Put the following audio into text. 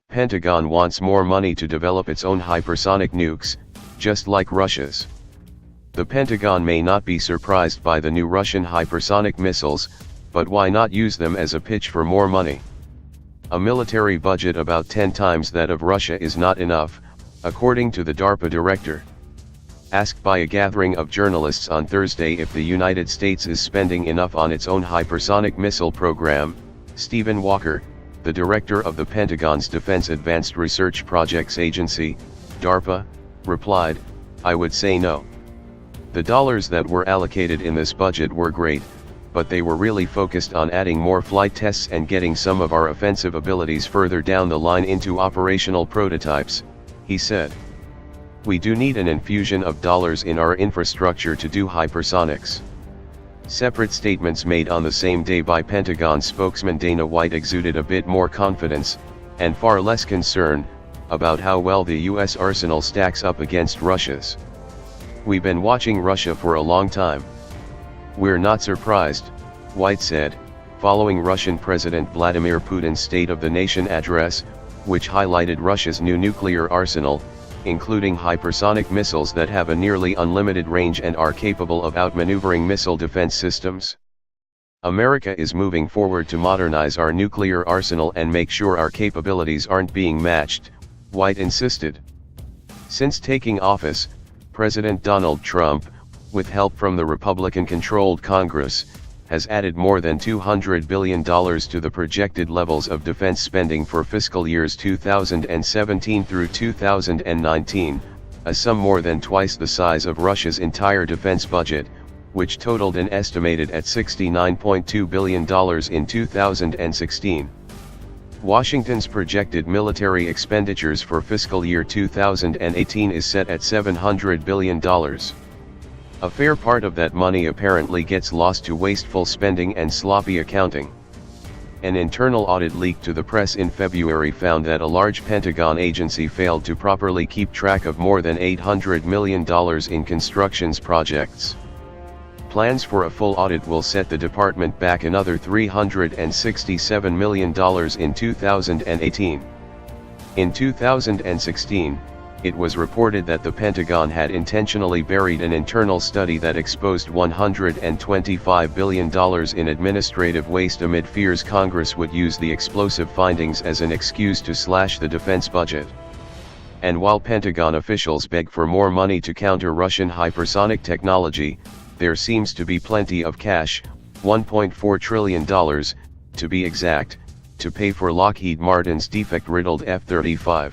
Pentagon wants more money to develop its own hypersonic nukes, just like Russia's. The Pentagon may not be surprised by the new Russian hypersonic missiles, but why not use them as a pitch for more money? A military budget about 10 times that of Russia is not enough, according to the DARPA director. Asked by a gathering of journalists on Thursday if the United States is spending enough on its own hypersonic missile program, Stephen Walker, the director of the Pentagon's Defense Advanced Research Projects Agency, DARPA, replied, "I would say no. The dollars that were allocated in this budget were great, but they were really focused on adding more flight tests and getting some of our offensive abilities further down the line into operational prototypes," he said. "We do need an infusion of dollars in our infrastructure to do hypersonics." Separate statements made on the same day by Pentagon spokesman Dana White exuded a bit more confidence, and far less concern, about how well the U.S. arsenal stacks up against Russia's. "We've been watching Russia for a long time. We're not surprised," White said, following Russian President Vladimir Putin's State of the Nation address, which highlighted Russia's new nuclear arsenal, including hypersonic missiles that have a nearly unlimited range and are capable of outmaneuvering missile defense systems. "America is moving forward to modernize our nuclear arsenal and make sure our capabilities aren't being matched," White insisted. Since taking office, President Donald Trump, with help from the Republican-controlled Congress, has added more than $200 billion to the projected levels of defense spending for fiscal years 2017 through 2019, a sum more than twice the size of Russia's entire defense budget, which totaled an estimated at $69.2 billion in 2016. Washington's projected military expenditures for fiscal year 2018 is set at $700 billion. A fair part of that money apparently gets lost to wasteful spending and sloppy accounting. An internal audit leaked to the press in February found that a large Pentagon agency failed to properly keep track of more than $800 million in construction projects. Plans for a full audit will set the department back another $367 million in 2018. In 2016, it was reported that the Pentagon had intentionally buried an internal study that exposed $125 billion in administrative waste amid fears Congress would use the explosive findings as an excuse to slash the defense budget. And while Pentagon officials beg for more money to counter Russian hypersonic technology, there seems to be plenty of cash, $1.4 trillion, to be exact, to pay for Lockheed Martin's defect-riddled F-35.